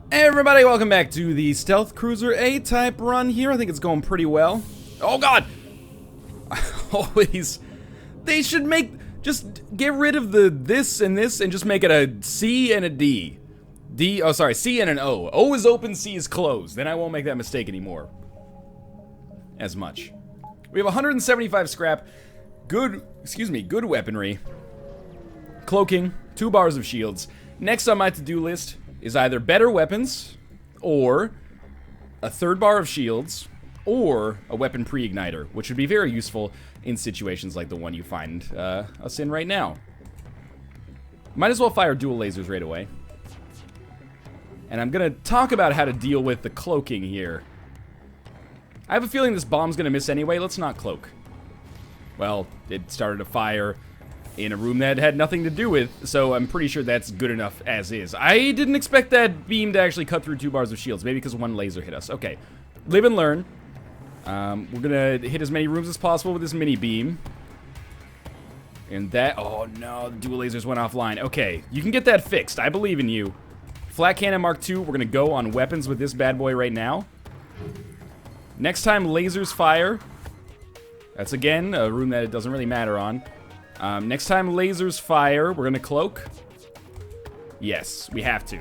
Hey everybody, welcome back to the Stealth Cruiser A-type run here. I think it's going pretty well. Oh god! Always. They should just get rid of the this and just make it a C and a D. C and an O. O is open, C is closed. Then I won't make that mistake anymore. As much. We have 175 scrap. Good weaponry. Cloaking. 2 bars of shields. Next on my to-do list is either better weapons, or a 3rd bar of shields, or a weapon pre-igniter, which would be very useful in situations like the one you find us in right now. Might as well fire dual lasers right away. And I'm gonna talk about how to deal with the cloaking here. I have a feeling this bomb's gonna miss anyway. Let's not cloak. Well, it started a fire in a room that had nothing to do with, so I'm pretty sure that's good enough as is. I didn't expect that beam to actually cut through 2 bars of shields, maybe because 1 laser hit us. Okay, live and learn. We're gonna hit as many rooms as possible with this mini beam. And that, oh no, the dual lasers went offline. Okay, you can get that fixed, I believe in you. Flat cannon Mark II, we're gonna go on weapons with this bad boy right now. Next time lasers fire, that's again a room that it doesn't really matter on. Next time lasers fire, we're gonna cloak. Yes, we have to.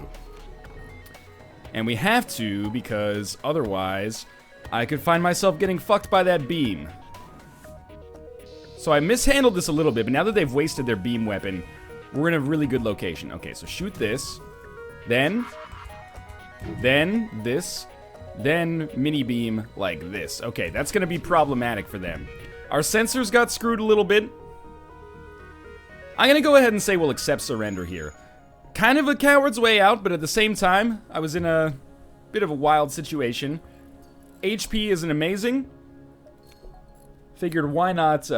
And we have to because otherwise I could find myself getting fucked by that beam. So I mishandled this a little bit, but now that they've wasted their beam weapon, we're in a really good location. Okay, so shoot this. Then this. Then mini beam like this. Okay, that's gonna be problematic for them. Our sensors got screwed a little bit. I'm gonna go ahead and say we'll accept surrender here. Kind of a coward's way out, but at the same time, I was in a bit of a wild situation. HP isn't amazing. Figured why not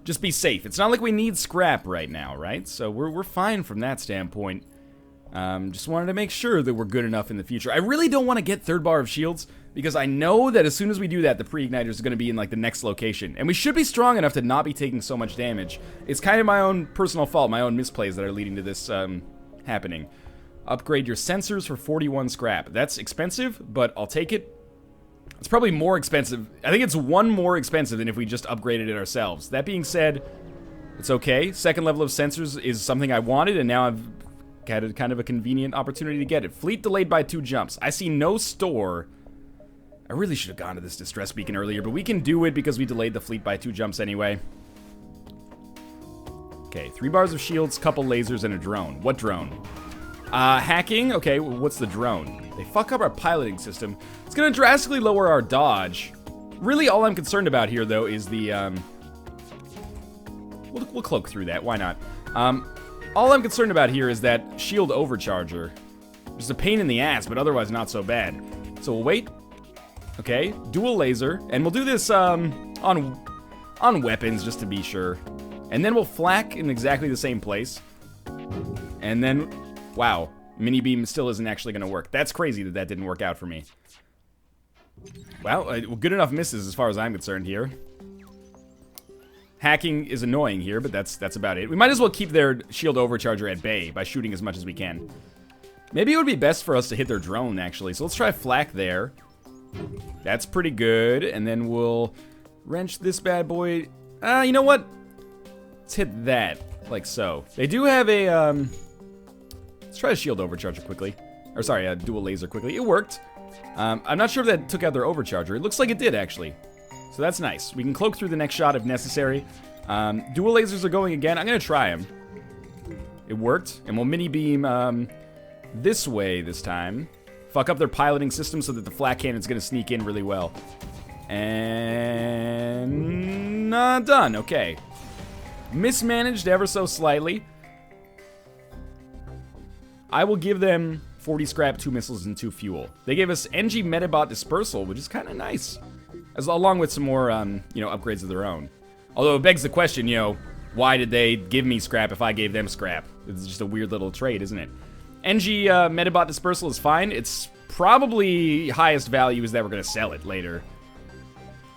just be safe. It's not like we need scrap right now, right? So we're fine from that standpoint. Just wanted to make sure that we're good enough in the future. I really don't want to get 3rd bar of shields, because I know that as soon as we do that, the pre-igniter is going to be in like the next location. And we should be strong enough to not be taking so much damage. It's kind of my own personal fault, my own misplays that are leading to this happening. Upgrade your sensors for 41 scrap. That's expensive, but I'll take it. It's probably more expensive. I think it's 1 more expensive than if we just upgraded it ourselves. That being said, it's okay. 2nd level of sensors is something I wanted, and now I've had a kind of a convenient opportunity to get it. Fleet delayed by 2 jumps. I see no store. I really should have gone to this distress beacon earlier, but we can do it because we delayed the fleet by 2 jumps anyway. Okay, 3 bars of shields, couple lasers, and a drone. What drone? Hacking? Okay, well, what's the drone? They fuck up our piloting system. It's gonna drastically lower our dodge. Really, all I'm concerned about here, though, is the, We'll cloak through that, why not? All I'm concerned about here is that shield overcharger. Just a pain in the ass, but otherwise not so bad. So we'll wait. Okay, dual laser, and we'll do this on weapons just to be sure. And then we'll flak in exactly the same place. And then, wow, mini beam still isn't actually going to work. That's crazy that that didn't work out for me. Well, good enough misses as far as I'm concerned here. Hacking is annoying here, but that's about it. We might as well keep their shield overcharger at bay by shooting as much as we can. Maybe it would be best for us to hit their drone, actually. So let's try flak there. That's pretty good. And then we'll wrench this bad boy. You know what? Let's hit that, like so. They do have a, let's try a shield overcharger quickly. Or sorry, a dual laser quickly. It worked. I'm not sure if that took out their overcharger. It looks like it did, actually. So that's nice. We can cloak through the next shot if necessary. Dual lasers are going again. I'm gonna try them. It worked. And we'll mini beam, this way this time. Fuck up their piloting system so that the flat cannon's gonna sneak in really well. And done. Okay. Mismanaged ever so slightly. I will give them 40 scrap, 2 missiles, and 2 fuel. They gave us NG Metabot Dispersal, which is kind of nice. Along with some more, upgrades of their own. Although it begs the question, why did they give me scrap if I gave them scrap? It's just a weird little trade, isn't it? NG Metabot Dispersal is fine. It's probably highest value is that we're going to sell it later.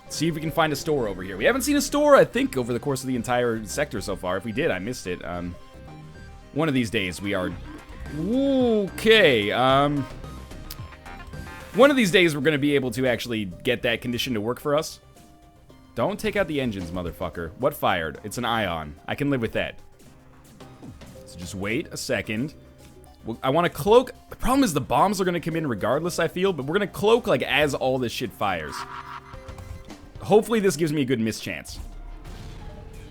See if we can find a store over here. We haven't seen a store, I think, over the course of the entire sector so far. If we did, I missed it. One of these days, we are... Okay, One of these days, we're going to be able to actually get that condition to work for us. Don't take out the engines, motherfucker. What fired? It's an ion. I can live with that. So just wait a second. I want to cloak. The problem is the bombs are going to come in regardless, I feel, but we're going to cloak like as all this shit fires. Hopefully this gives me a good miss chance.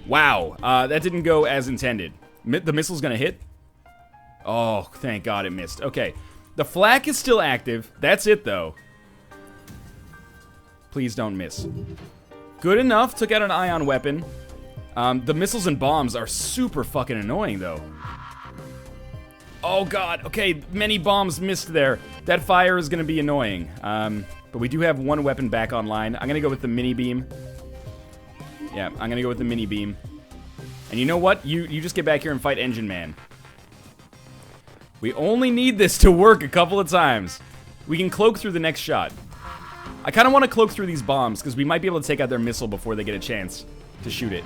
Wow, that didn't go as intended. The missile's going to hit? Oh, thank God it missed. Okay. The flak is still active. That's it, though. Please don't miss. Good enough. Took out an ion weapon. The missiles and bombs are super fucking annoying, though. Oh, God. Okay, many bombs missed there. That fire is going to be annoying. But we do have one weapon back online. I'm going to go with the mini beam. Yeah, I'm going to go with the mini beam. And you know what? You just get back here and fight Engine Man. We only need this to work a couple of times. We can cloak through the next shot. I kind of want to cloak through these bombs, because we might be able to take out their missile before they get a chance to shoot it.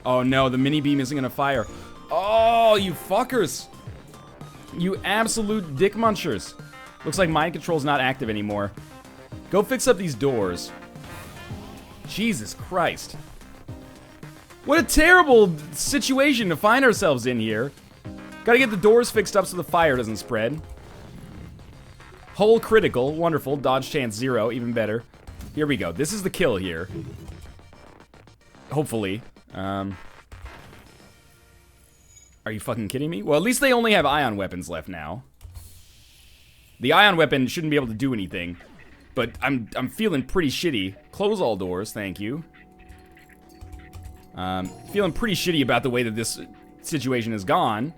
Oh no, the mini beam isn't going to fire. Oh, you fuckers. You absolute dick munchers. Looks like mind control's not active anymore. Go fix up these doors. Jesus Christ. What a terrible situation to find ourselves in here. Gotta get the doors fixed up so the fire doesn't spread. Hull critical. Wonderful. Dodge chance 0. Even better. Here we go. This is the kill here. Hopefully. Are you fucking kidding me? Well, at least they only have ion weapons left now. The ion weapon shouldn't be able to do anything. But I'm feeling pretty shitty. Close all doors. Thank you. Feeling pretty shitty about the way that this situation has gone.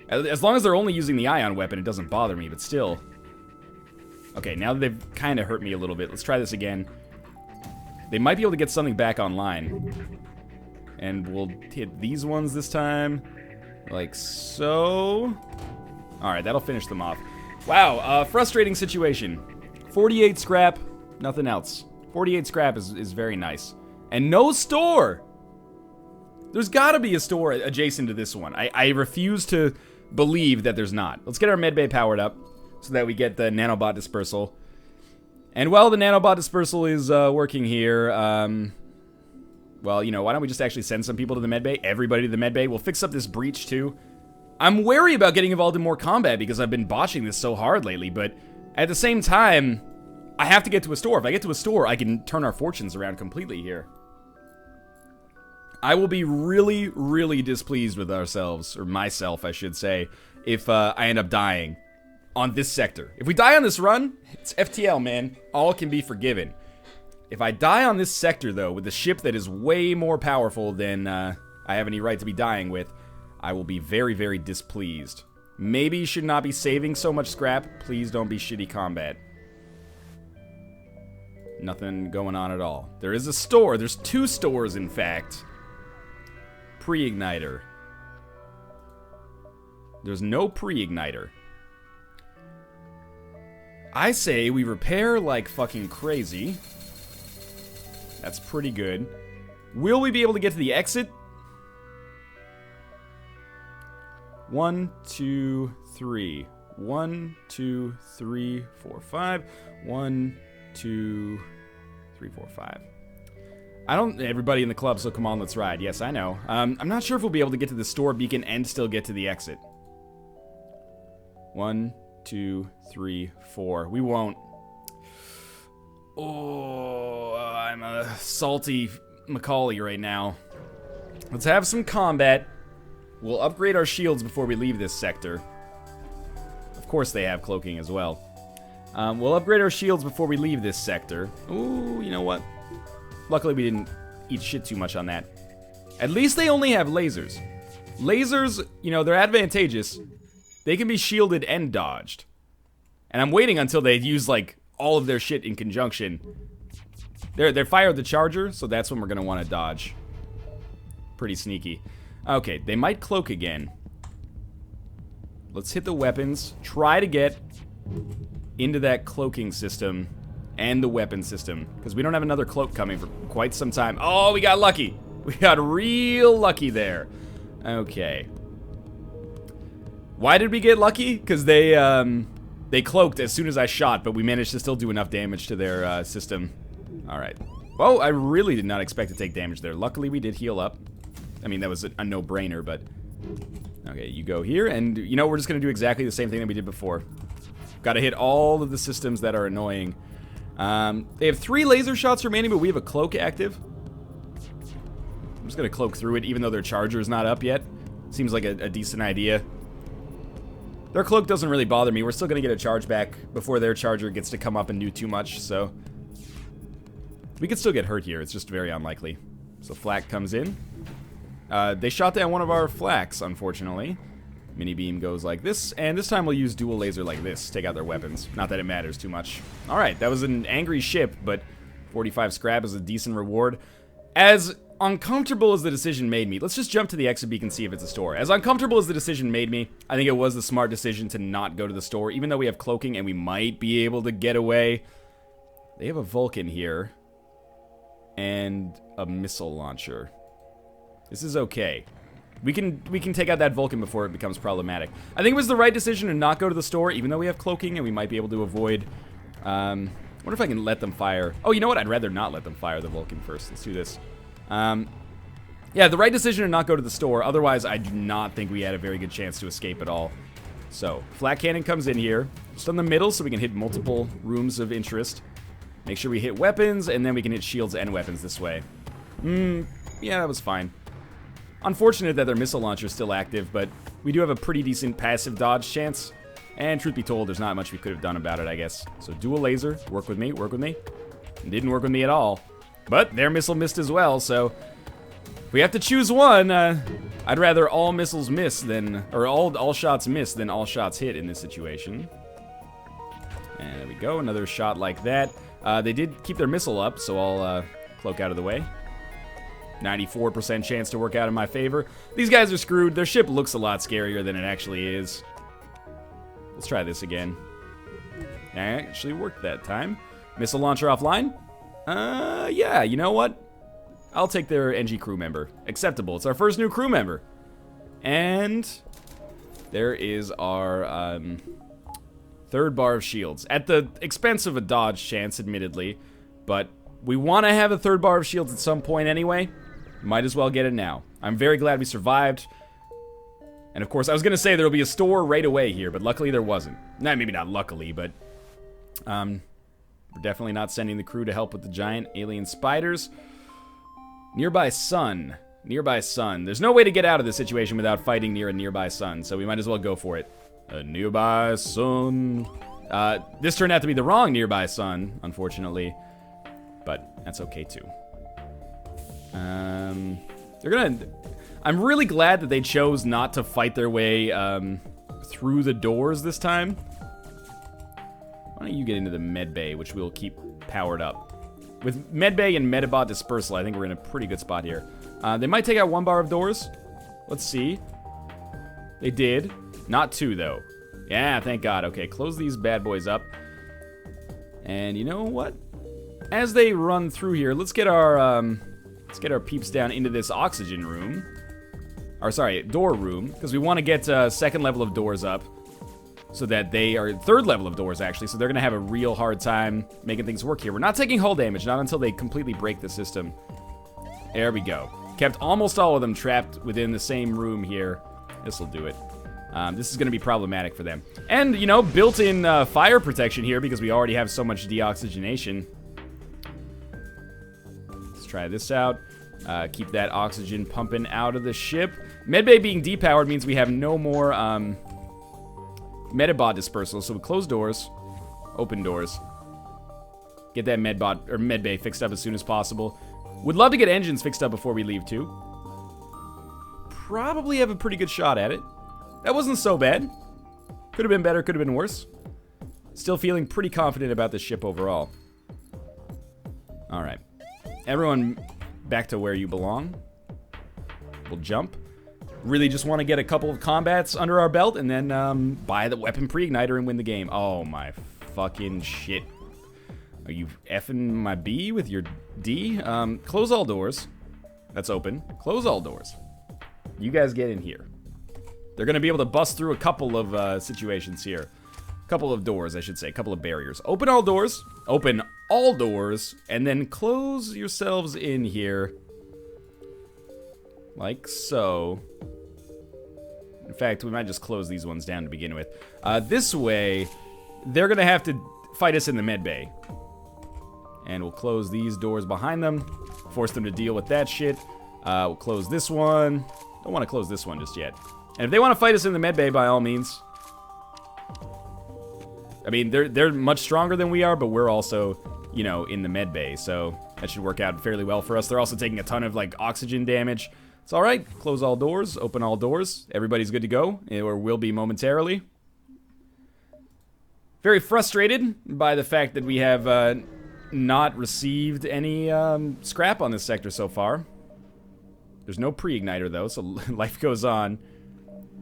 As long as they're only using the ion weapon, it doesn't bother me, but still. Okay, now that they've kind of hurt me a little bit, let's try this again. They might be able to get something back online. And we'll hit these ones this time. Like so. Alright, that'll finish them off. Wow, frustrating situation. 48 scrap, nothing else. 48 scrap is very nice. And no store! There's gotta be a store adjacent to this one. I refuse to believe that there's not. Let's get our medbay powered up so that we get the nanobot dispersal. And while the nanobot dispersal is working here, well, you know, why don't we just actually send some people to the medbay? Everybody to the medbay. We'll fix up this breach too. I'm wary about getting involved in more combat because I've been botching this so hard lately, but at the same time, I have to get to a store. If I get to a store, I can turn our fortunes around completely here. I will be really, really displeased with ourselves, or myself, I should say, if I end up dying on this sector. If we die on this run, it's FTL, man. All can be forgiven. If I die on this sector, though, with a ship that is way more powerful than I have any right to be dying with, I will be very, very displeased. Maybe you should not be saving so much scrap. Please don't be shitty combat. Nothing going on at all. There is a store. There's 2 stores, in fact. Pre-igniter. There's no pre-igniter. I say we repair like fucking crazy. That's pretty good. Will we be able to get to the exit? 1, 2, 3. 1, 2, 3, 4, 5. 1, 2, 3, 4, 5. I don't... Everybody in the club, so come on, let's ride. Yes, I know. I'm not sure if we'll be able to get to the store beacon and still get to the exit. 1, 2, 3, 4. We won't. Oh, I'm a salty Macaulay right now. Let's have some combat. We'll upgrade our shields before we leave this sector. Of course they have cloaking as well. We'll upgrade our shields before we leave this sector. Ooh, you know what? Luckily we didn't eat shit too much on that. At least they only have lasers. Lasers, you know, they're advantageous. They can be shielded and dodged. And I'm waiting until they use, like, all of their shit in conjunction. They're fired the charger, so that's when we're gonna want to dodge. Pretty sneaky. Okay, they might cloak again. Let's hit the weapons. Try to get into that cloaking system and the weapon system, because we don't have another cloak coming for quite some time. Oh, we got lucky. We got real lucky there. Okay. Why did we get lucky? Because they They cloaked as soon as I shot, but we managed to still do enough damage to their system. Alright. Well, I really did not expect to take damage there. Luckily, we did heal up. I mean, that was a no-brainer, but... Okay, you go here, and you know, we're just going to do exactly the same thing that we did before. Got to hit all of the systems that are annoying. They have 3 laser shots remaining, but we have a cloak active. I'm just going to cloak through it, even though their charger is not up yet. Seems like a decent idea. Their cloak doesn't really bother me. We're still going to get a charge back before their charger gets to come up and do too much, so... We could still get hurt here. It's just very unlikely. So Flak comes in. They shot down one of our Flaks, unfortunately. Mini beam goes like this, and this time we'll use dual laser like this to take out their weapons. Not that it matters too much. Alright, that was an angry ship, but 45 scrap is a decent reward. As uncomfortable as the decision made me, let's just jump to the exit beacon and see if it's a store. As uncomfortable as the decision made me, I think it was the smart decision to not go to the store, even though we have cloaking and we might be able to get away. They have a Vulcan here. And a missile launcher. This is okay. We can take out that Vulcan before it becomes problematic. I think it was the right decision to not go to the store, even though we have cloaking and we might be able to avoid... wonder if I can let them fire... Oh, you know what? I'd rather not let them fire the Vulcan first. Let's do this. Yeah, the right decision to not go to the store. Otherwise, I do not think we had a very good chance to escape at all. So, Flak Cannon comes in here. Just on the middle so we can hit multiple rooms of interest. Make sure we hit weapons, and then we can hit shields and weapons this way. Yeah, that was fine. Unfortunate that their missile launcher is still active, but we do have a pretty decent passive dodge chance. And truth be told, there's not much we could have done about it, I guess. So dual laser, work with me, work with me. It didn't work with me at all. But their missile missed as well, so... If we have to choose one, I'd rather all missiles miss than... Or all shots miss than all shots hit in this situation. And there we go, another shot like that. They did keep their missile up, so I'll cloak out of the way. 94% chance to work out in my favor. These guys are screwed. Their ship looks a lot scarier than it actually is. Let's try this again. Actually worked that time. Missile launcher offline? Yeah, you know what? I'll take their NG crew member. Acceptable. It's our first new crew member. And there is our... third bar of shields. At the expense of a dodge chance, admittedly. But we want to have a third bar of shields at some point anyway. Might as well get it now. I'm very glad we survived. And of course, I was going to say there'll be a store right away here, but luckily there wasn't. Nah, maybe not luckily, but... we're definitely not sending the crew to help with the giant alien spiders. Nearby sun. Nearby sun. There's no way to get out of this situation without fighting near a nearby sun, so we might as well go for it. A nearby sun. This turned out to be the wrong nearby sun, unfortunately. But that's okay too. They're gonna... I'm really glad that they chose not to fight their way through the doors this time. Why don't you get into the med bay, which we'll keep powered up. With med bay and metabot dispersal, I think we're in a pretty good spot here. They might take out 1 bar of doors. Let's see. They did. Not 2, though. Yeah, thank God. Okay, close these bad boys up. And you know what? As they run through here, let's get our peeps down into this oxygen room. Or sorry, door room, because we want to get second level of doors up, so that they are third level of doors actually. So they're gonna have a real hard time making things work here. We're not taking hull damage, not until they completely break the system. There we go. Kept almost all of them trapped within the same room here. This will do it. This is going to be problematic for them. And, you know, built-in fire protection here because we already have so much deoxygenation. Let's try this out. Keep that oxygen pumping out of the ship. Medbay being depowered means we have no more metabot dispersal. So we close doors, open doors. Get that medbot or medbay fixed up as soon as possible. Would love to get engines fixed up before we leave too. Probably have a pretty good shot at it. That wasn't so bad. Could have been better, could have been worse. Still feeling pretty confident about this ship overall. Alright. Everyone back to where you belong. We'll jump. Really just want to get a couple of combats under our belt and then buy the weapon pre-igniter and win the game. Oh my fucking shit. Are you effing my B with your D? Close all doors. That's open. Close all doors. You guys get in here. They're going to be able to bust through a couple of situations here. Couple of doors, I should say. Couple of barriers. Open all doors. Open all doors. And then close yourselves in here. Like so. In fact, we might just close these ones down to begin with. This way, they're going to have to fight us in the med bay. And we'll close these doors behind them. Force them to deal with that shit. We'll close this one. Don't want to close this one just yet. And if they want to fight us in the med bay, by all means. I mean, they're much stronger than we are, but we're also, you know, in the med bay, so that should work out fairly well for us. They're also taking a ton of, like, oxygen damage. It's alright. Close all doors. Open all doors. Everybody's good to go, or will be momentarily. Very frustrated by the fact that we have not received any scrap on this sector so far. There's no pre-igniter, though, so life goes on.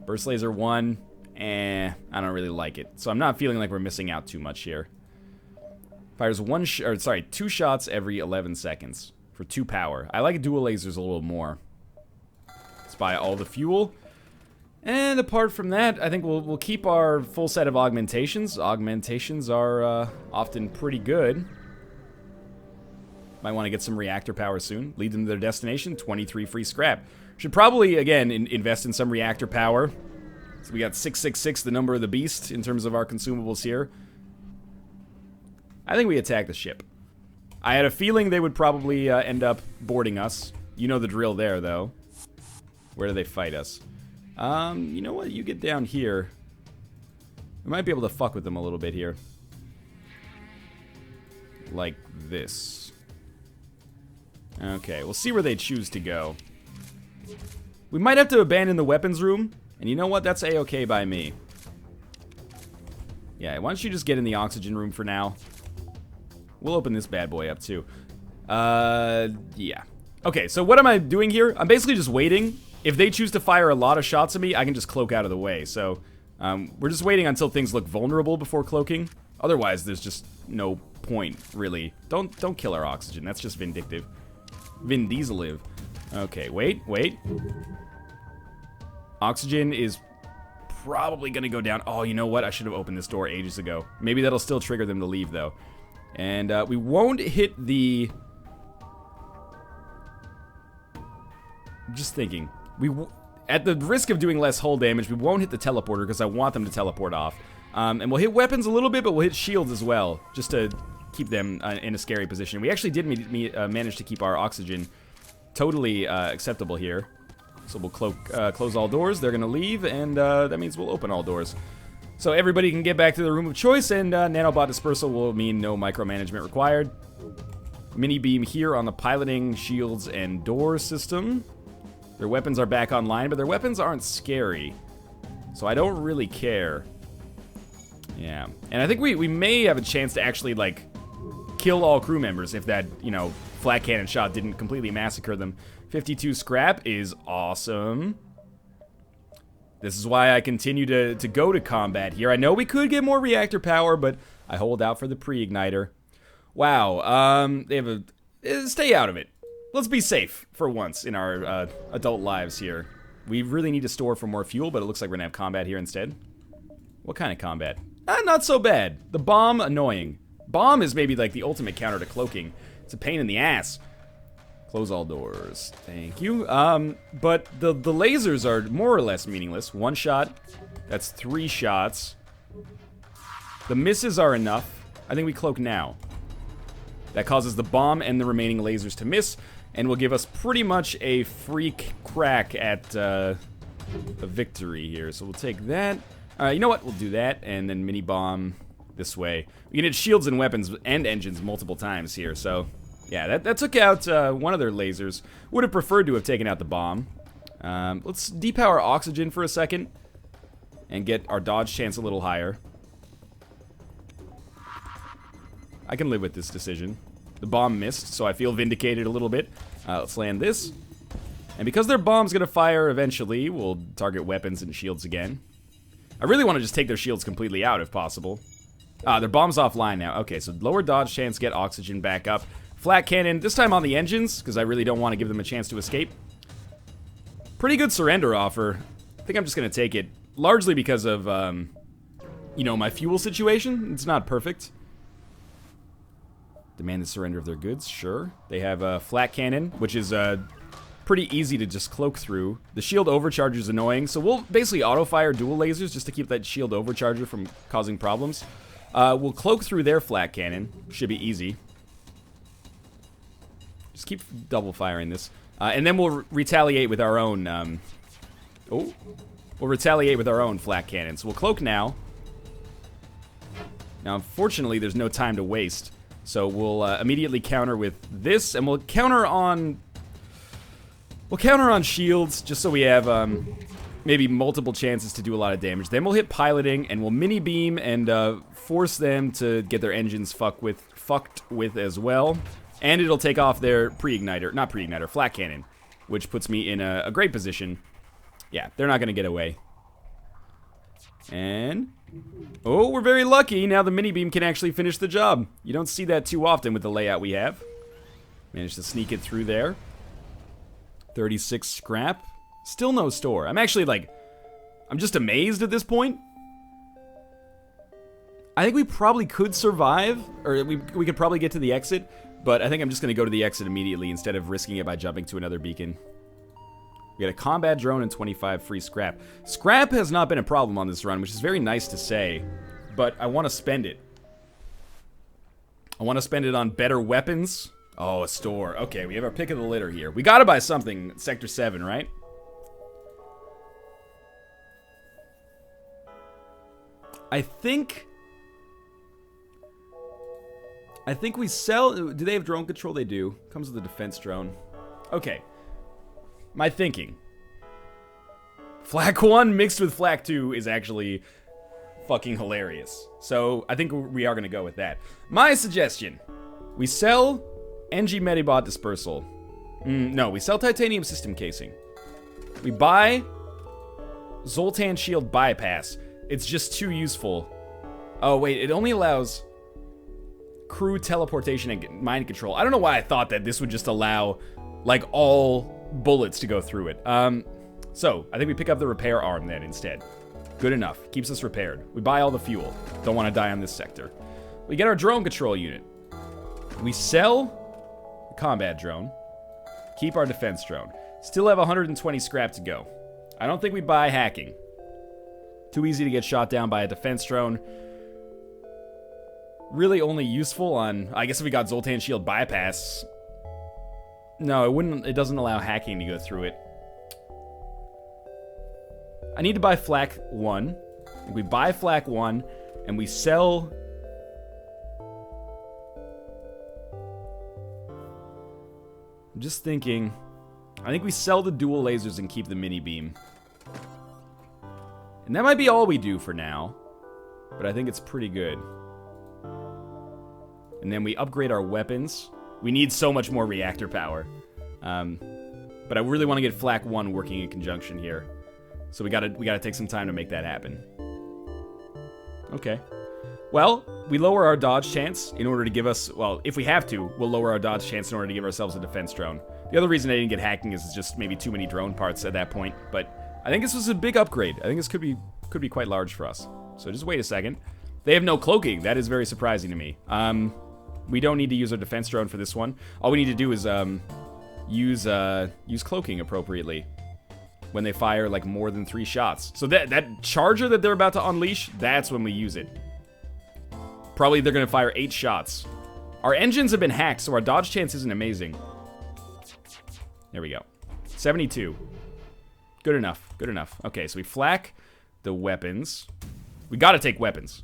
Burst laser 1. I don't really like it. So I'm not feeling like we're missing out too much here. Fires 2 shots every 11 seconds for 2 power. I like dual lasers a little more. Spy all the fuel. And apart from that, I think we'll keep our full set of augmentations. Augmentations are often pretty good. Might want to get some reactor power soon. Lead them to their destination. 23 free scrap. Should probably, again, invest in some reactor power. So we got 666, the number of the beast, in terms of our consumables here. I think we attack the ship. I had a feeling they would probably end up boarding us. You know the drill there, though. Where do they fight us? You know what? You get down here. We might be able to fuck with them a little bit here. Like this. Okay, we'll see where they choose to go. We might have to abandon the weapons room. And you know what? That's A-okay by me. Yeah, why don't you just get in the oxygen room for now? We'll open this bad boy up, too. Yeah. Okay, so what am I doing here? I'm basically just waiting. If they choose to fire a lot of shots at me, I can just cloak out of the way. So, we're just waiting until things look vulnerable before cloaking. Otherwise, there's just no point, really. Don't kill our oxygen. That's just vindictive. Vin Diesel-live. Okay, wait. Oxygen is probably going to go down. Oh, you know what? I should have opened this door ages ago. Maybe that'll still trigger them to leave, though. And we won't hit the... I'm just thinking. At the risk of doing less hull damage, we won't hit the teleporter because I want them to teleport off. And we'll hit weapons a little bit, but we'll hit shields as well, just to keep them in a scary position. We actually did manage to keep our oxygen totally acceptable here. So we'll close all doors. They're going to leave, and that means we'll open all doors. So everybody can get back to the room of choice, and nanobot dispersal will mean no micromanagement required. Mini beam here on the piloting, shields, and door system. Their weapons are back online, but their weapons aren't scary. So I don't really care. Yeah. And I think we may have a chance to actually, like, kill all crew members if that, you know, flat cannon shot didn't completely massacre them. 52 scrap is awesome. This is why I continue to go to combat here. I know we could get more reactor power, but I hold out for the pre-igniter. Wow, they have a... Stay out of it. Let's be safe for once in our adult lives here. We really need to store for more fuel, but it looks like we're gonna have combat here instead. What kind of combat? Not so bad. The bomb, annoying. Bomb is maybe like the ultimate counter to cloaking. It's a pain in the ass. Close all doors. Thank you. But the lasers are more or less meaningless. 1 shot. That's 3 shots. The misses are enough. I think we cloak now. That causes the bomb and the remaining lasers to miss, and will give us pretty much a freak crack at a victory here. So we'll take that. You know what? We'll do that, and then mini bomb this way. We can hit shields and weapons and engines multiple times here, so... Yeah, that took out one of their lasers. Would have preferred to have taken out the bomb. Let's depower oxygen for a second. And get our dodge chance a little higher. I can live with this decision. The bomb missed, so I feel vindicated a little bit. Let's land this. And because their bomb's going to fire eventually, we'll target weapons and shields again. I really want to just take their shields completely out if possible. Their bomb's offline now. Okay, so lower dodge chance, get oxygen back up. Flat cannon, this time on the engines, because I really don't want to give them a chance to escape. Pretty good surrender offer. I think I'm just going to take it, largely because of you know, my fuel situation. It's not perfect. Demand the surrender of their goods, sure. They have a flak cannon, which is pretty easy to just cloak through. The shield overcharger is annoying, so we'll basically auto-fire dual lasers just to keep that shield overcharger from causing problems. We'll cloak through their flak cannon. Should be easy. Just keep double firing this. And then we'll retaliate with our own, we'll retaliate with our own flak cannons. We'll cloak now. Now, unfortunately, there's no time to waste. So we'll immediately counter with this, and we'll counter on shields, just so we have maybe multiple chances to do a lot of damage. Then we'll hit piloting, and we'll mini beam and force them to get their engines fucked with as well. And it'll take off their flak cannon, which puts me in a great position. Yeah, they're not gonna get away. And oh, we're very lucky. Now the mini beam can actually finish the job. You don't see that too often with the layout we have. Managed to sneak it through there. 36 scrap. Still no store. I'm actually like, I'm just amazed at this point. I think we probably could survive, or we could probably get to the exit, but I think I'm just going to go to the exit immediately instead of risking it by jumping to another beacon. We got a combat drone and 25 free scrap. Scrap has not been a problem on this run, which is very nice to say, but I want to spend it. I want to spend it on better weapons. Oh, a store. Okay, we have our pick of the litter here. We got to buy something in Sector 7, right? I think we sell... Do they have drone control? They do. Comes with a defense drone. Okay. My thinking. Flak 1 mixed with Flak 2 is actually fucking hilarious. So, I think we are going to go with that. My suggestion. We sell NG Medibot Dispersal. No, we sell Titanium System Casing. We buy Zoltan Shield Bypass. It's just too useful. Oh, wait. It only allows crew teleportation and mind control. I don't know why I thought that this would just allow, like, all bullets to go through it. So, I think we pick up the repair arm then instead. Good enough. Keeps us repaired. We buy all the fuel. Don't want to die on this sector. We get our drone control unit. We sell the combat drone. Keep our defense drone. Still have 120 scrap to go. I don't think we buy hacking. Too easy to get shot down by a defense drone. Really only useful on... I guess if we got Zoltan Shield Bypass... No, it doesn't allow hacking to go through it. I need to buy Flak 1. We buy Flak 1, and we sell... I'm just thinking... I think we sell the dual lasers and keep the mini beam. And that might be all we do for now. But I think it's pretty good. And then we upgrade our weapons. We need so much more reactor power. But I really want to get Flak 1 working in conjunction here. So we gotta take some time to make that happen. Okay. Well, we lower our dodge chance in order to give us... Well, if we have to, we'll lower our dodge chance in order to give ourselves a defense drone. The other reason I didn't get hacking is just maybe too many drone parts at that point. But I think this was a big upgrade. I think this could be quite large for us. So just wait a second. They have no cloaking. That is very surprising to me. We don't need to use our defense drone for this one. All we need to do is use cloaking appropriately when they fire like more than 3 shots. So that charger that they're about to unleash, that's when we use it. Probably they're gonna fire 8 shots. Our engines have been hacked, so our dodge chance isn't amazing. There we go. 72. Good enough. Good enough. Okay, so we flak the weapons. We gotta take weapons.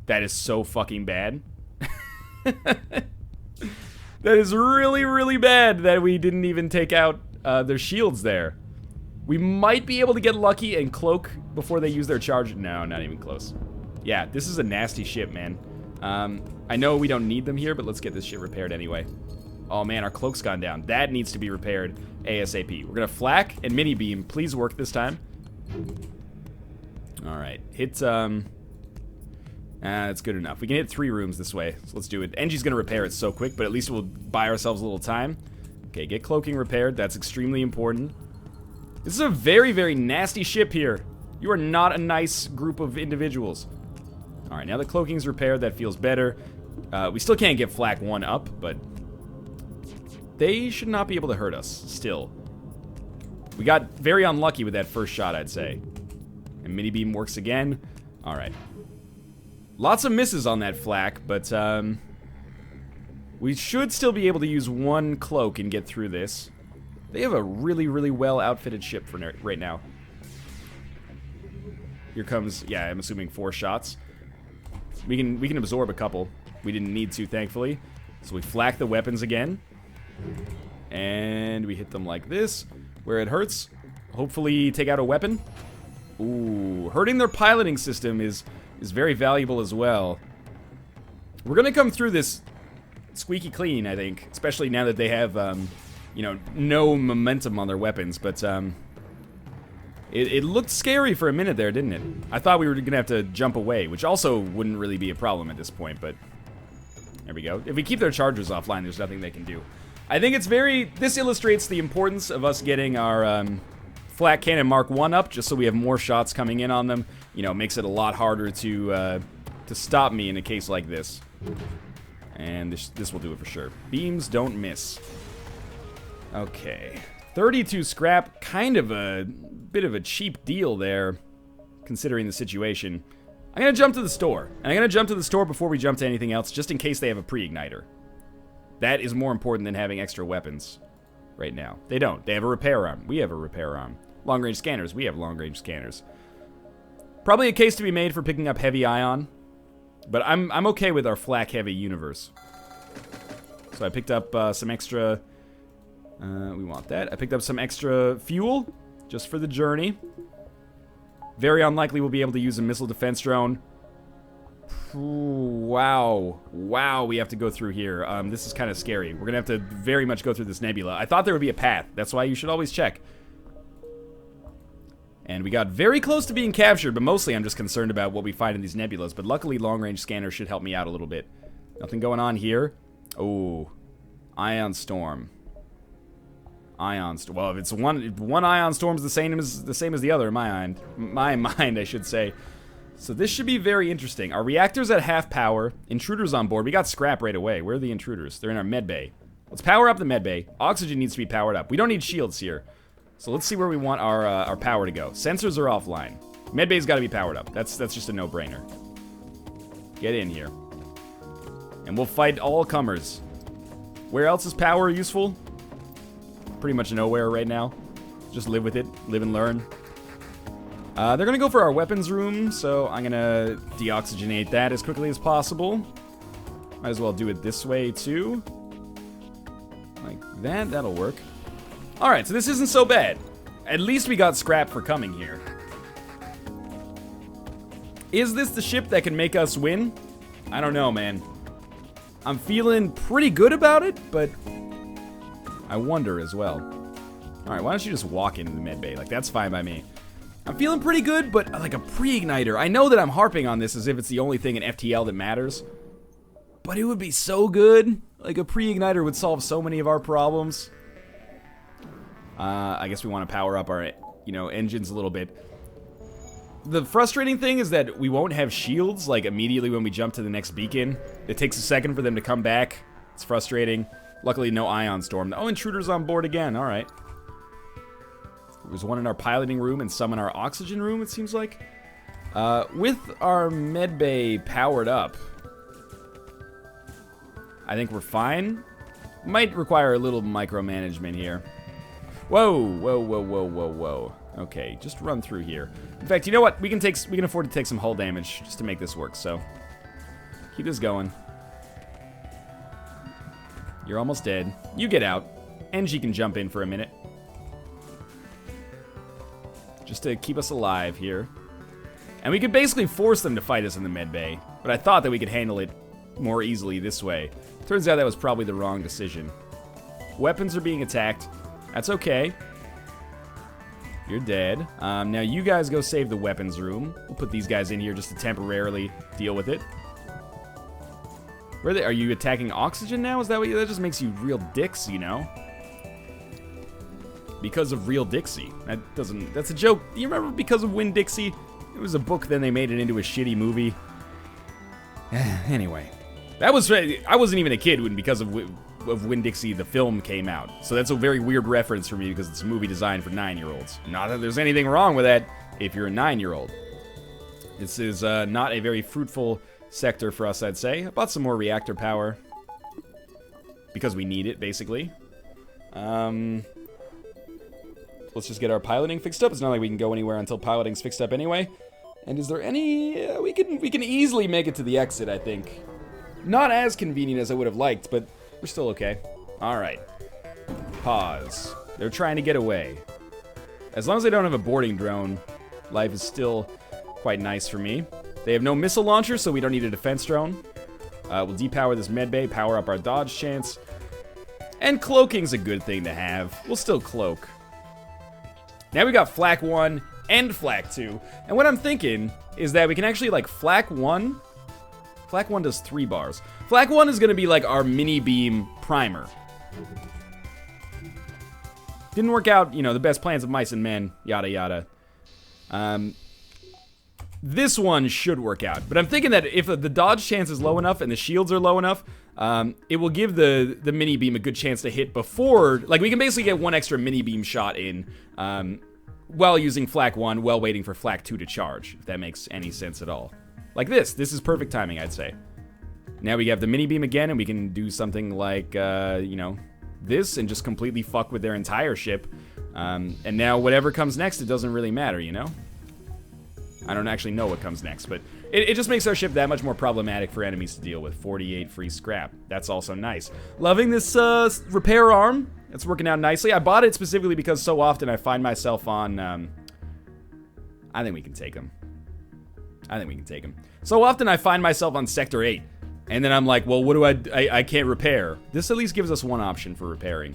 That is so fucking bad. That is really, really bad that we didn't even take out their shields there. We might be able to get lucky and cloak before they use their charge. No, not even close. Yeah, this is a nasty ship, man. I know we don't need them here, but let's get this shit repaired anyway. Oh man, our cloak's gone down. That needs to be repaired ASAP. We're gonna flak and mini beam. Please work this time. Alright, hit, that's good enough. We can hit 3 rooms this way, so let's do it. NG's gonna repair it so quick, but at least we'll buy ourselves a little time. Okay, get cloaking repaired. That's extremely important. This is a very, very nasty ship here. You are not a nice group of individuals. Alright, now the cloaking's repaired. That feels better. We still can't get Flak 1 up, but they should not be able to hurt us, still. We got very unlucky with that first shot, I'd say. And mini beam works again. Alright. Lots of misses on that Flak, but we should still be able to use one cloak and get through this. They have a really, really well outfitted ship for right now. Here comes, yeah, I'm assuming 4 shots. We can absorb a couple. We didn't need to, thankfully. So we flak the weapons again. And we hit them like this, where it hurts. Hopefully take out a weapon. Ooh, hurting their piloting system is very valuable as well. We're gonna come through this squeaky clean, I think. Especially now that they have, you know, no momentum on their weapons. But, it looked scary for a minute there, didn't it? I thought we were gonna have to jump away, which also wouldn't really be a problem at this point, but there we go. If we keep their chargers offline, there's nothing they can do. I think it's this illustrates the importance of us getting our Flak Cannon Mark 1 up, just so we have more shots coming in on them. You know, it makes it a lot harder to stop me in a case like this. And this will do it for sure. Beams don't miss. Okay. 32 scrap, kind of a bit of a cheap deal there, considering the situation. I'm gonna jump to the store. And I'm gonna jump to the store before we jump to anything else, just in case they have a pre-igniter. That is more important than having extra weapons right now. They don't. They have a repair arm. We have a repair arm. Long-range scanners. We have long-range scanners. Probably a case to be made for picking up heavy ion. But I'm okay with our flak heavy universe. So I picked up some extra... we want that. I picked up some extra fuel, just for the journey. Very unlikely we'll be able to use a missile defense drone. Ooh, wow. Wow, we have to go through here. This is kind of scary. We're gonna have to very much go through this nebula. I thought there would be a path. That's why you should always check. And we got very close to being captured, but mostly I'm just concerned about what we find in these nebulas. But luckily, long-range scanners should help me out a little bit. Nothing going on here. Oh, ion storm. Ion storm. Well, if it's one ion storm's the same as the other in my mind, I should say. So this should be very interesting. Our reactor's at half power. Intruders on board. We got scrap right away. Where are the intruders? They're in our med bay. Let's power up the med bay. Oxygen needs to be powered up. We don't need shields here. So let's see where we want our power to go. Sensors are offline. Med bay's got to be powered up. That's just a no-brainer. Get in here. And we'll fight all comers. Where else is power useful? Pretty much nowhere right now. Just live with it. Live and learn. They're going to go for our weapons room, so I'm going to deoxygenate that as quickly as possible. Might as well do it this way, too. Like that. That'll work. Alright, so this isn't so bad. At least we got scrap for coming here. Is this the ship that can make us win? I don't know, man. I'm feeling pretty good about it, but I wonder as well. Alright, why don't you just walk into the med bay? Like, that's fine by me. I'm feeling pretty good, but like a pre-igniter. I know that I'm harping on this as if it's the only thing in FTL that matters. But it would be so good. Like, a pre-igniter would solve so many of our problems. I guess we want to power up our, engines a little bit. The frustrating thing is that we won't have shields, like, immediately when we jump to the next beacon. It takes a second for them to come back. It's frustrating. Luckily, no ion storm. Oh, intruders on board again. All right. There's one in our piloting room and some in our oxygen room, it seems like. With our med bay powered up, I think we're fine. Might require a little micromanagement here. Whoa, whoa, whoa, whoa, whoa, whoa. Okay, just run through here. In fact, you know what? We can afford to take some hull damage just to make this work, so keep this going. You're almost dead. You get out. NG can jump in for a minute. Just to keep us alive here. And we could basically force them to fight us in the med bay, but I thought that we could handle it more easily this way. Turns out that was probably the wrong decision. Weapons are being attacked. That's okay. You're dead. Now you guys go save the weapons room. We'll put these guys in here just to temporarily deal with it. Where are they? Are you attacking oxygen now? Is that what that just makes you real dicks, you know? because of Real Dixie. That's a joke. Do you remember Because of Winn-Dixie? It was a book, then they made it into a shitty movie. Anyway. I wasn't even a kid when Because of Winn-Dixie, the film, came out. So that's a very weird reference for me because it's a movie designed for 9-year-olds. Not that there's anything wrong with that if you're a 9-year-old. This is not a very fruitful sector for us, I'd say. I bought some more reactor power. Because we need it, basically. Let's just get our piloting fixed up. It's not like we can go anywhere until piloting's fixed up anyway. And is there any... we can easily make it to the exit, I think. Not as convenient as I would have liked, but we're still okay. Alright. Pause. They're trying to get away. As long as they don't have a boarding drone, life is still quite nice for me. They have no missile launcher, so we don't need a defense drone. We'll depower this medbay, power up our dodge chance. And cloaking's a good thing to have. We'll still cloak. Now we got Flak 1 and Flak 2. And what I'm thinking is that we can actually, like, Flak 1... Flak 1 does 3 bars. Flak 1 is going to be, like, our mini-beam primer. Didn't work out, you know, the best plans of mice and men, yada yada. This one should work out. But I'm thinking that if the dodge chance is low enough and the shields are low enough, it will give the mini-beam a good chance to hit before... Like, we can basically get one extra mini-beam shot in while using Flak 1, while waiting for Flak 2 to charge, if that makes any sense at all. Like this. This is perfect timing, I'd say. Now we have the mini-beam again, and we can do something like, you know, this, and just completely fuck with their entire ship. And now whatever comes next, it doesn't really matter, you know? I don't actually know what comes next, but it just makes our ship that much more problematic for enemies to deal with. 48 free scrap. That's also nice. Loving this repair arm. It's working out nicely. I bought it specifically because so often I find myself on... I think we can take him. So often I find myself on Sector 8. And then I'm like, well, what do I can't repair. This at least gives us one option for repairing.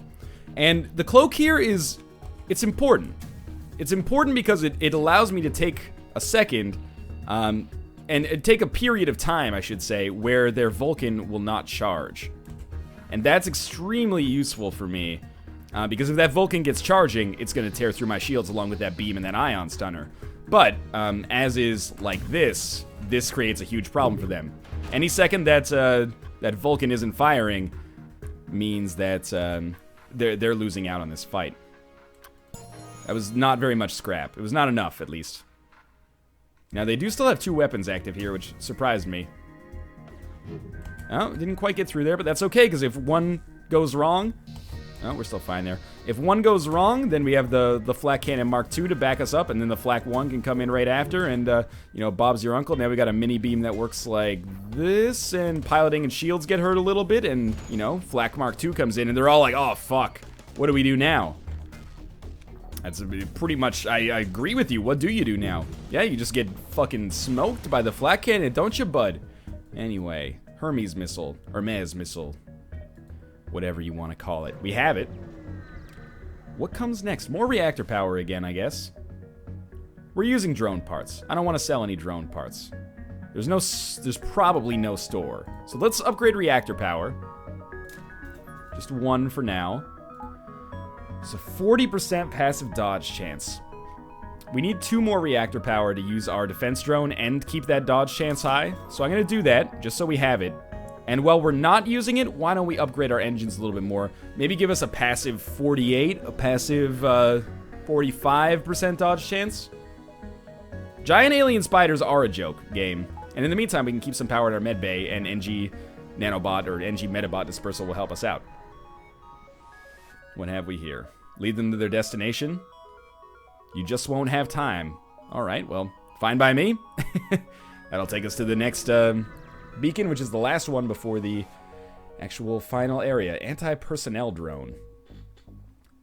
And the cloak here is... It's important. It's important because it allows me to take a second, and take a period of time, I should say, where their Vulcan will not charge. And that's extremely useful for me, because if that Vulcan gets charging, it's going to tear through my shields along with that beam and that ion stunner. But, as is like this creates a huge problem for them. Any second that that Vulcan isn't firing means that they're losing out on this fight. That was not very much scrap. It was not enough, at least. Now, they do still have 2 weapons active here, which surprised me. Oh, didn't quite get through there, but that's okay, because if one goes wrong... Oh, we're still fine there. If one goes wrong, then we have the Flak Cannon Mark II to back us up, and then the Flak 1 can come in right after, and, you know, Bob's your uncle. Now we got a mini-beam that works like this, and piloting and shields get hurt a little bit, and, you know, Flak Mark II comes in, and they're all like, oh, fuck, what do we do now? That's pretty much, I agree with you. What do you do now? Yeah, you just get fucking smoked by the Flak Cannon, don't you, bud? Anyway, Hermes missile, Hermes missile, whatever you want to call it. We have it. What comes next? More reactor power again, I guess. We're using drone parts. I don't want to sell any drone parts. There's probably no store. So let's upgrade reactor power. Just 1 for now. So 40% passive dodge chance. We need 2 more reactor power to use our defense drone and keep that dodge chance high. So I'm going to do that, just so we have it. And while we're not using it, why don't we upgrade our engines a little bit more? Maybe give us a passive 48, a passive 45% dodge chance? Giant alien spiders are a joke, game. And in the meantime, we can keep some power in our medbay, and NG nanobot or NG metabot dispersal will help us out. What have we here? Lead them to their destination? You just won't have time. Alright, well, fine by me. That'll take us to the next beacon, which is the last one before the actual final area. Anti-personnel drone.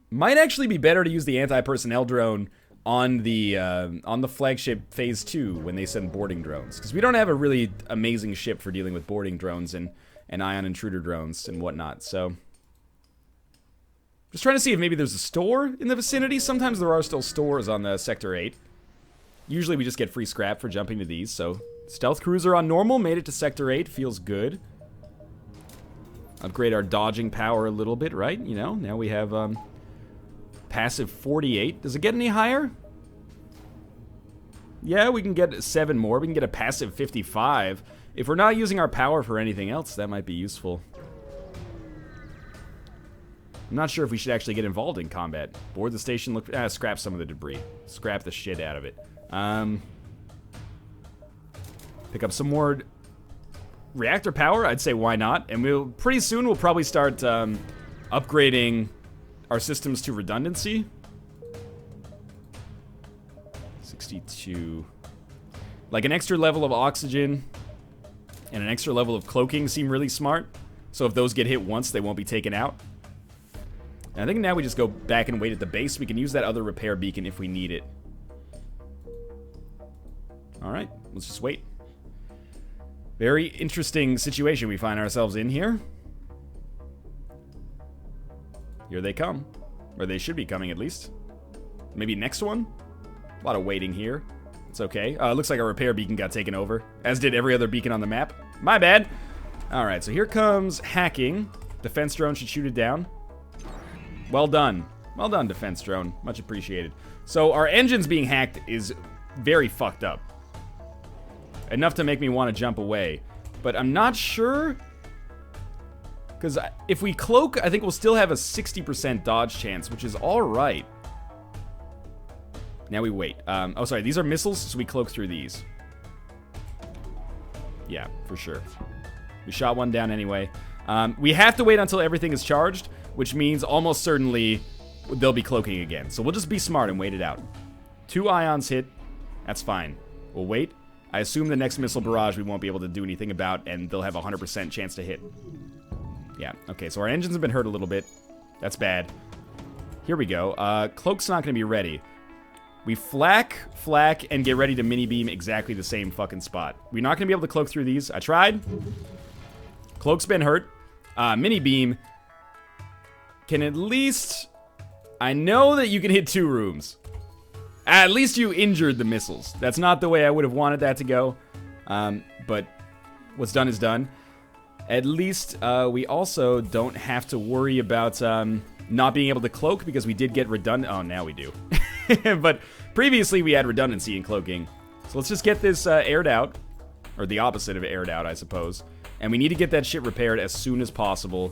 Might actually be better to use the anti-personnel drone on the Flagship Phase 2 when they send boarding drones. Because we don't have a really amazing ship for dealing with boarding drones and ion intruder drones and whatnot, so... Just trying to see if maybe there's a store in the vicinity. Sometimes there are still stores on the Sector 8. Usually we just get free scrap for jumping to these, so... Stealth cruiser on normal, made it to Sector 8, feels good. Upgrade our dodging power a little bit, right? You know, now we have Passive 48. Does it get any higher? Yeah, we can get 7 more. We can get a passive 55. If we're not using our power for anything else, that might be useful. I'm not sure if we should actually get involved in combat. Board the station, look, scrap some of the debris. Scrap the shit out of it. Pick up some more reactor power, I'd say why not? And pretty soon we'll probably start upgrading our systems to redundancy. 62. Like an extra level of oxygen and an extra level of cloaking seem really smart. So if those get hit once, they won't be taken out. And I think now we just go back and wait at the base. We can use that other repair beacon if we need it. Alright, let's just wait. Very interesting situation we find ourselves in here. Here they come. Or they should be coming at least. Maybe next one? A lot of waiting here. It's okay. Looks like our repair beacon got taken over. As did every other beacon on the map. My bad. Alright, so here comes hacking. Defense drone should shoot it down. Well done. Well done, defense drone. Much appreciated. So our engines being hacked is very fucked up. Enough to make me want to jump away. But I'm not sure. Because if we cloak, I think we'll still have a 60% dodge chance, which is alright. Now we wait. Oh, sorry. These are missiles, so we cloak through these. Yeah, for sure. We shot one down anyway. We have to wait until everything is charged, which means almost certainly they'll be cloaking again. So we'll just be smart and wait it out. 2 ions hit. That's fine. We'll wait. I assume the next missile barrage we won't be able to do anything about, and they'll have a 100% chance to hit. Yeah, okay, so our engines have been hurt a little bit. That's bad. Here we go. Cloak's not going to be ready. We flak, and get ready to mini-beam exactly the same fucking spot. We're not going to be able to cloak through these. I tried. Cloak's been hurt. Mini-beam can at least... I know that you can hit 2 rooms. At least you injured the missiles. That's not the way I would have wanted that to go. But what's done is done. At least we also don't have to worry about not being able to cloak because we did get redundant. Oh, now we do. But previously we had redundancy in cloaking. So let's just get this aired out. Or the opposite of aired out, I suppose. And we need to get that shit repaired as soon as possible.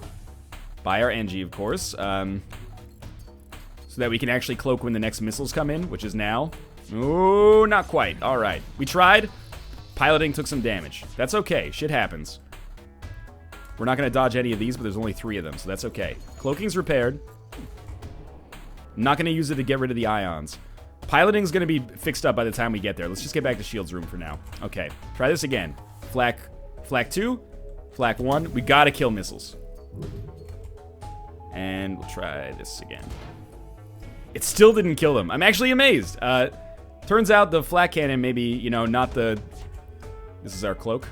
By our NG, of course. So that we can actually cloak when the next missiles come in, which is now. Oh, not quite. All right. We tried. Piloting took some damage. That's okay. Shit happens. We're not going to dodge any of these, but there's only 3 of them, so that's okay. Cloaking's repaired. I'm not going to use it to get rid of the ions. Piloting's going to be fixed up by the time we get there. Let's just get back to Shields room for now. Okay. Try this again. Flak 2. Flak 1. We got to kill missiles. And we'll try this again. It still didn't kill them. I'm actually amazed. Turns out the flak cannon maybe, you know, not the... This is our cloak.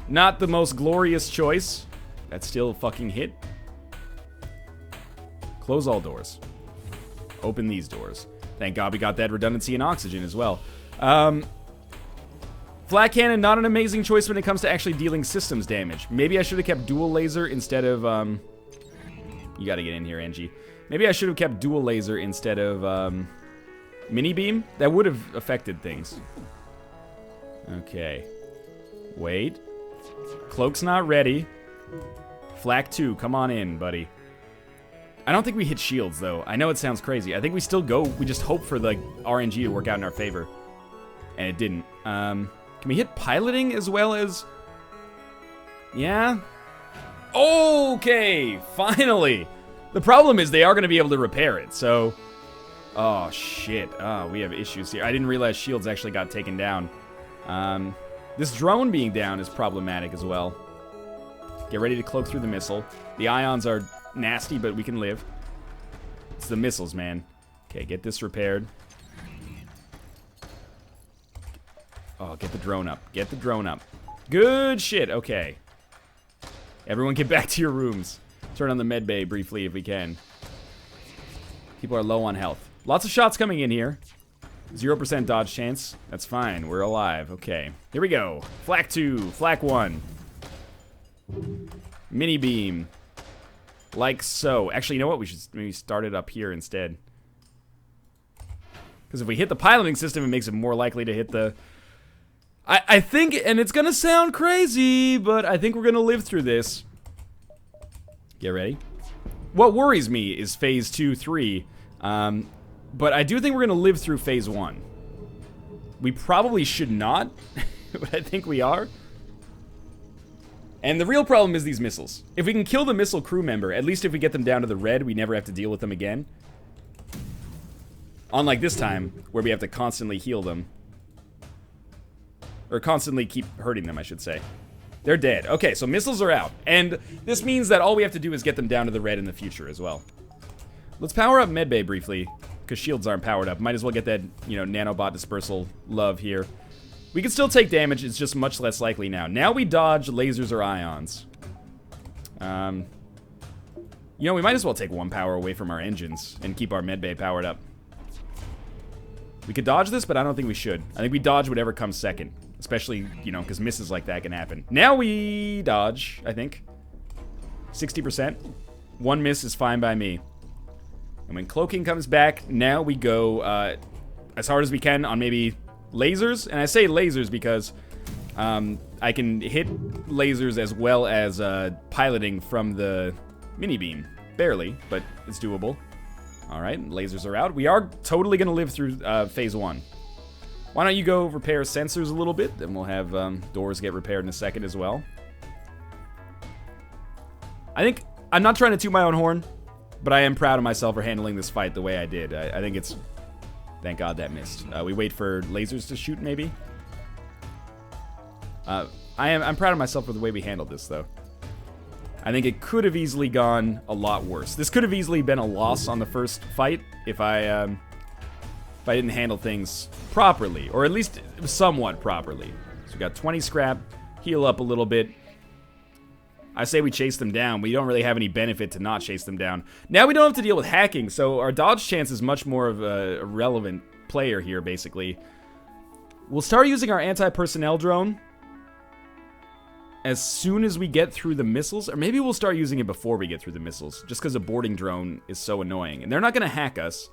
Not the most glorious choice. That still fucking hit. Close all doors. Open these doors. Thank God we got that redundancy and oxygen as well. Flak cannon, not an amazing choice when it comes to actually dealing systems damage. Maybe I should have kept dual laser instead of... You gotta get in here, Angie. Maybe I should have kept dual laser instead of mini beam. That would have affected things. Okay. Wait. Cloak's not ready. Flak 2, come on in, buddy. I don't think we hit shields, though. I know it sounds crazy. I think we still go. We just hope for the RNG to work out in our favor. And it didn't. Can we hit piloting as well as... Yeah? Okay, finally. The problem is they are going to be able to repair it, so... Oh, shit. Oh, we have issues here. I didn't realize shields actually got taken down. This drone being down is problematic as well. Get ready to cloak through the missile. The ions are nasty, but we can live. It's the missiles, man. Okay, get this repaired. Oh, get the drone up. Get the drone up. Good shit. Okay. Everyone get back to your rooms. Turn on the med bay briefly if we can. People are low on health. Lots of shots coming in here. 0% dodge chance. That's fine. We're alive. Okay. Here we go. Flak 2. Flak 1. Mini beam. Like so. Actually, you know what? We should maybe start it up here instead. Because if we hit the piloting system, it makes it more likely to hit the... I think, and it's gonna sound crazy, but I think we're gonna live through this. Get ready. What worries me is phase 2, 3. But I do think we're gonna live through phase 1. We probably should not, but I think we are. And the real problem is these missiles. If we can kill the missile crew member, at least if we get them down to the red, we never have to deal with them again. Unlike this time, where we have to constantly heal them. Or constantly keep hurting them, I should say. They're dead. Okay, so missiles are out. And this means that all we have to do is get them down to the red in the future as well. Let's power up medbay briefly, because shields aren't powered up. Might as well get that, you know, nanobot dispersal love here. We can still take damage, it's just much less likely now. Now we dodge lasers or ions. You know, we might as well take 1 power away from our engines and keep our medbay powered up. We could dodge this, but I don't think we should. I think we dodge whatever comes second. Especially, you know, because misses like that can happen. Now we dodge, I think. 60%. 1 miss is fine by me. And when cloaking comes back, now we go as hard as we can on maybe lasers. And I say lasers because I can hit lasers as well as piloting from the mini beam. Barely, but it's doable. Alright, lasers are out. We are totally going to live through phase 1. Why don't you go repair sensors a little bit, then we'll have doors get repaired in a second as well. I think, I'm not trying to toot my own horn, but I am proud of myself for handling this fight the way I did. I think it's, thank God that missed. We wait for lasers to shoot, maybe? I'm proud of myself for the way we handled this, though. I think it could have easily gone a lot worse. This could have easily been a loss on the first fight if I didn't handle things properly, or at least somewhat properly. So we got 20 scrap, heal up a little bit. I say we chase them down. We don't really have any benefit to not chase them down. Now we don't have to deal with hacking, so our dodge chance is much more of a relevant player here, basically. We'll start using our anti-personnel drone as soon as we get through the missiles, or maybe we'll start using it before we get through the missiles, just because a boarding drone is so annoying. And they're not going to hack us.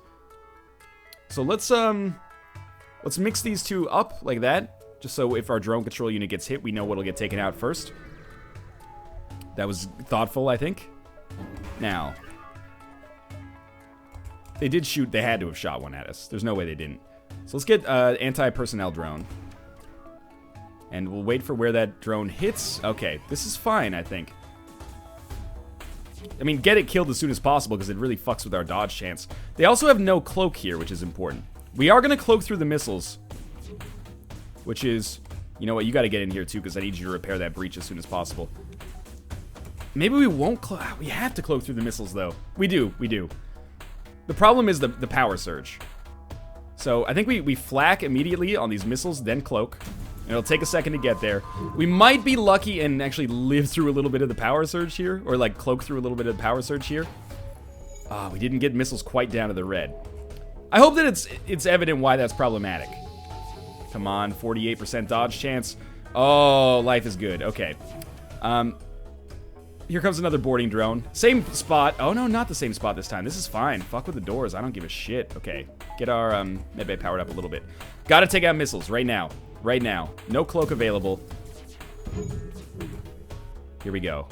So let's mix these two up like that, just so if our drone control unit gets hit, we know what'll get taken out first. That was thoughtful, I think. Now, they did shoot, they had to have shot one at us. There's no way they didn't. So let's get anti-personnel drone. And we'll wait for where that drone hits. Okay, this is fine, I think. I mean, get it killed as soon as possible because it really fucks with our dodge chance. They also have no cloak here, which is important. We are going to cloak through the missiles. Which is... You know what, you got to get in here too because I need you to repair that breach as soon as possible. Maybe we won't cloak... We have to cloak through the missiles, though. We do. The problem is the power surge. So I think we flak immediately on these missiles, then cloak. And it'll take a second to get there. We might be lucky and actually live through a little bit of the power surge here. Or like cloak through a little bit of the power surge here. Ah, we didn't get missiles quite down to the red. I hope that it's evident why that's problematic. Come on, 48% dodge chance. Oh, life is good. Okay. Here comes another boarding drone. Same spot. Oh no, not the same spot this time. This is fine. Fuck with the doors. I don't give a shit. Okay. Get our medbay powered up a little bit. Gotta take out missiles right now. Right now. No cloak available. Here we go.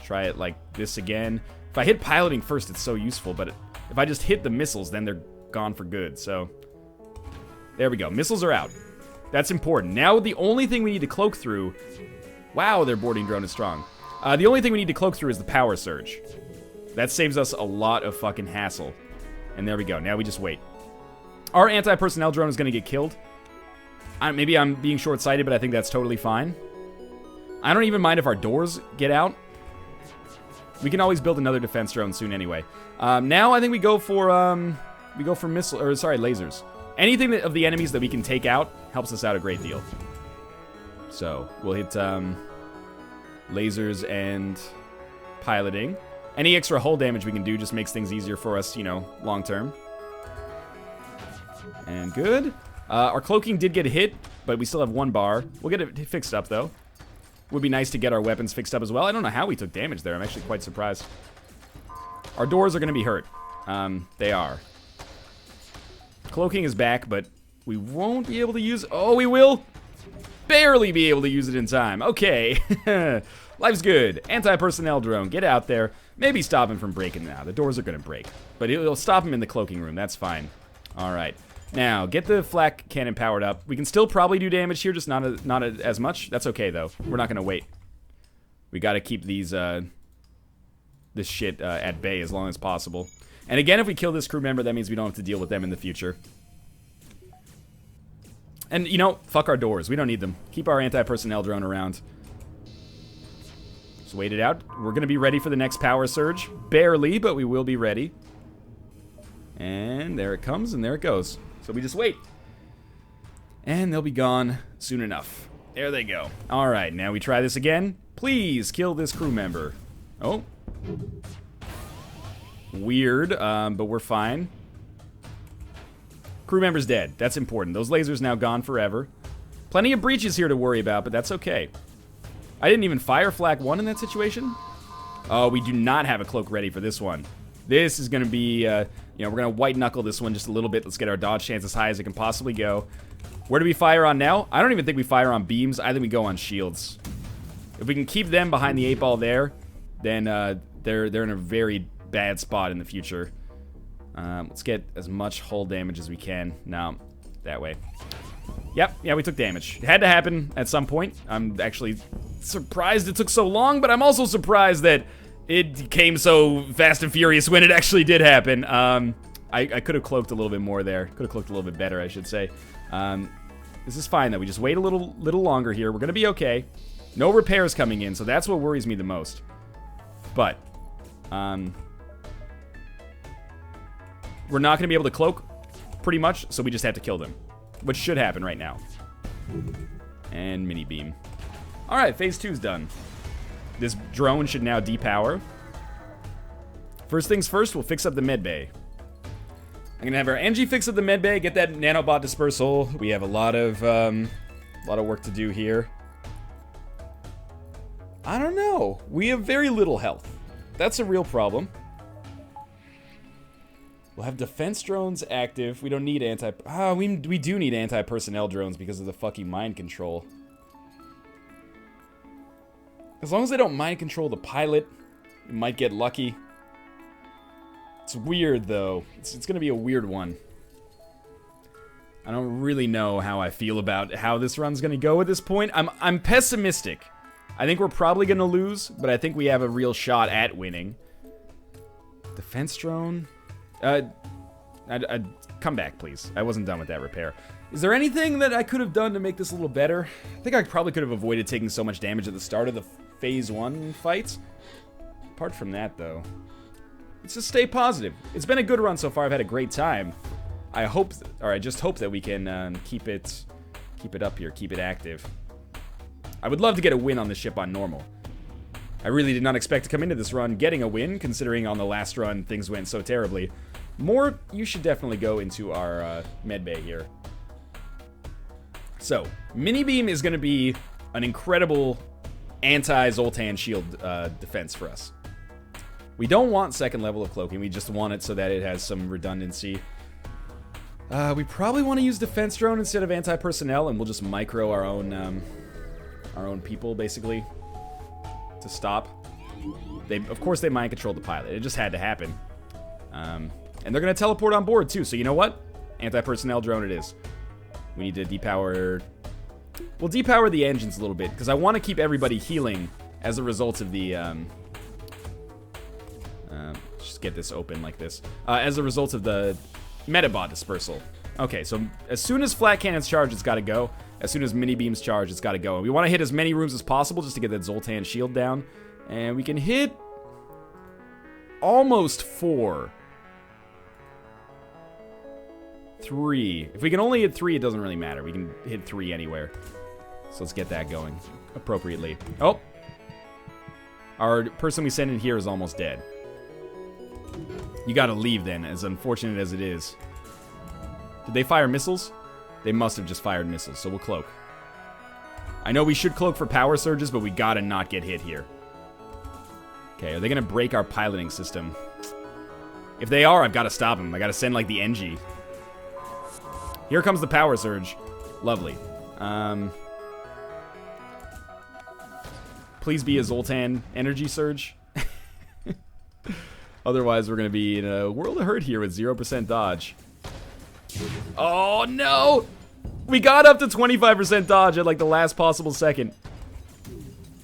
Try it like this again. If I hit piloting first, it's so useful, but if I just hit the missiles, then they're gone for good, so... There we go. Missiles are out. That's important. Now the only thing we need to cloak through... Wow, their boarding drone is strong. The only thing we need to cloak through is the power surge. That saves us a lot of fucking hassle. And there we go. Now we just wait. Our anti-personnel drone is going to get killed. Maybe I'm being short-sighted, but I think that's totally fine. I don't even mind if our doors get out. We can always build another defense drone soon anyway. Now I think we go for lasers. Anything of the enemies that we can take out helps us out a great deal. So we'll hit lasers and piloting. Any extra hull damage we can do just makes things easier for us, you know, long term. And good. Our cloaking did get hit, but we still have 1 bar. We'll get it fixed up, though. Would be nice to get our weapons fixed up as well. I don't know how we took damage there. I'm actually quite surprised. Our doors are going to be hurt. They are. Cloaking is back, but we won't be able to use... Oh, we will barely be able to use it in time. Okay. Life's good. Anti-personnel drone. Get out there. Maybe stop him from breaking now. The doors are going to break. But it'll stop him in the cloaking room. That's fine. All right. Now, get the flak cannon powered up. We can still probably do damage here, just not as much. That's okay, though. We're not going to wait. We got to keep these... this shit at bay as long as possible. And again, if we kill this crew member, that means we don't have to deal with them in the future. And, you know, fuck our doors. We don't need them. Keep our anti-personnel drone around. Just wait it out. We're going to be ready for the next power surge. Barely, but we will be ready. And there it comes, and there it goes. So we just wait. And they'll be gone soon enough. There they go. All right, now we try this again. Please kill this crew member. Oh. Weird, but we're fine. Crew member's dead. That's important. Those lasers now gone forever. Plenty of breaches here to worry about, but that's okay. I didn't even fire Flak 1 in that situation. Oh, we do not have a cloak ready for this one. This is going to be, you know, we're going to white knuckle this one just a little bit. Let's get our dodge chance as high as it can possibly go. Where do we fire on now? I don't even think we fire on beams. I think we go on shields. If we can keep them behind the 8-ball there, then they're in a very bad spot in the future. Let's get as much hull damage as we can. No, that way. Yep, yeah, we took damage. It had to happen at some point. I'm actually surprised it took so long, but I'm also surprised that it came so fast and furious when it actually did happen. I could have cloaked a little bit more there. Could have cloaked a little bit better, I should say. This is fine, though. We just wait a little longer here. We're going to be okay. No repairs coming in, so that's what worries me the most. But, we're not going to be able to cloak, pretty much, so we just have to kill them. Which should happen right now. And mini beam. Alright, phase 2's done. This drone should now depower. First things first, we'll fix up the med bay. I'm going to have our NG fix up the med bay, get that nanobot dispersal. We have a lot of work to do here. I don't know. We have very little health. That's a real problem. We'll have defense drones active. We don't need we do need anti-personnel drones because of the fucking mind control. As long as they don't mind control the pilot, we might get lucky. It's weird, though. It's gonna be a weird one. I don't really know how I feel about how this run's gonna go at this point. I'm pessimistic. I think we're probably gonna lose, but I think we have a real shot at winning. Defense drone? Come back, please. I wasn't done with that repair. Is there anything that I could have done to make this a little better? I think I probably could have avoided taking so much damage at the start of the phase 1 fights. Apart from that, though, let's just stay positive. It's been a good run so far. I've had a great time. I just hope that we can keep it up here, keep it active. I would love to get a win on this ship on normal. I really did not expect to come into this run getting a win, considering on the last run things went so terribly. More, you should definitely go into our med bay here. So, mini beam is going to be an incredible anti-Zoltan shield defense for us. We don't want second level of cloaking, we just want it so that it has some redundancy. We probably want to use defense drone instead of anti-personnel, and we'll just micro our own people, basically, to stop. Of course they mind controlled the pilot. It just had to happen. And they're going to teleport on board, too. So you know what? Anti-personnel drone it is. We need to depower... We'll depower the engines a little bit, because I want to keep everybody healing as a result of the... just get this open like this. As a result of the metabot dispersal. Okay, so as soon as flat cannons charge, it's got to go. As soon as mini beams charge, it's got to go. And we want to hit as many rooms as possible just to get that Zoltan shield down. And we can hit... almost 4. 3. If we can only hit 3, it doesn't really matter. We can hit 3 anywhere. So let's get that going appropriately. Oh! Our person we sent in here is almost dead. You gotta leave then, as unfortunate as it is. Did they fire missiles? They must have just fired missiles, so we'll cloak. I know we should cloak for power surges, but we gotta not get hit here. Okay, are they gonna break our piloting system? If they are, I've gotta stop them. I gotta send, like, the NG. Here comes the power surge. Lovely. Please be a Zoltan energy surge. Otherwise, we're going to be in a world of hurt here with 0% dodge. Oh, no! We got up to 25% dodge at, like, the last possible second.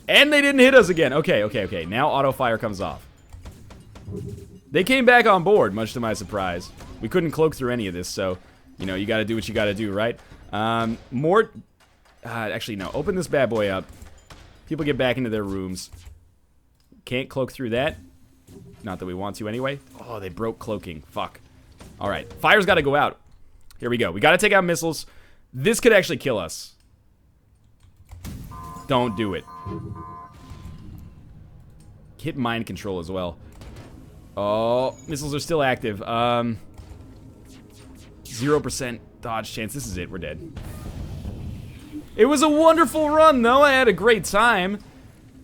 And they didn't hit us again. Okay, okay, okay. Now auto fire comes off. They came back on board, much to my surprise. We couldn't cloak through any of this, so, you know, you got to do what you got to do, right? Actually, no. Open this bad boy up. People get back into their rooms. Can't cloak through that. Not that we want to anyway. Oh, they broke cloaking. Fuck. All right. Fire's got to go out. Here we go. We got to take out missiles. This could actually kill us. Don't do it. Hit mind control as well. Oh, missiles are still active. 0% dodge chance. This is it. We're dead. It was a wonderful run, though. I had a great time.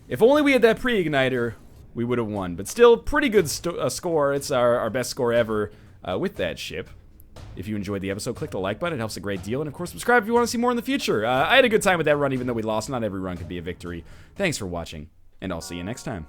If only we had that pre-igniter, we would have won. But still, pretty good score. It's our best score ever with that ship. If you enjoyed the episode, click the like button. It helps a great deal. And, of course, subscribe if you want to see more in the future. I had a good time with that run, even though we lost. Not every run could be a victory. Thanks for watching, and I'll see you next time.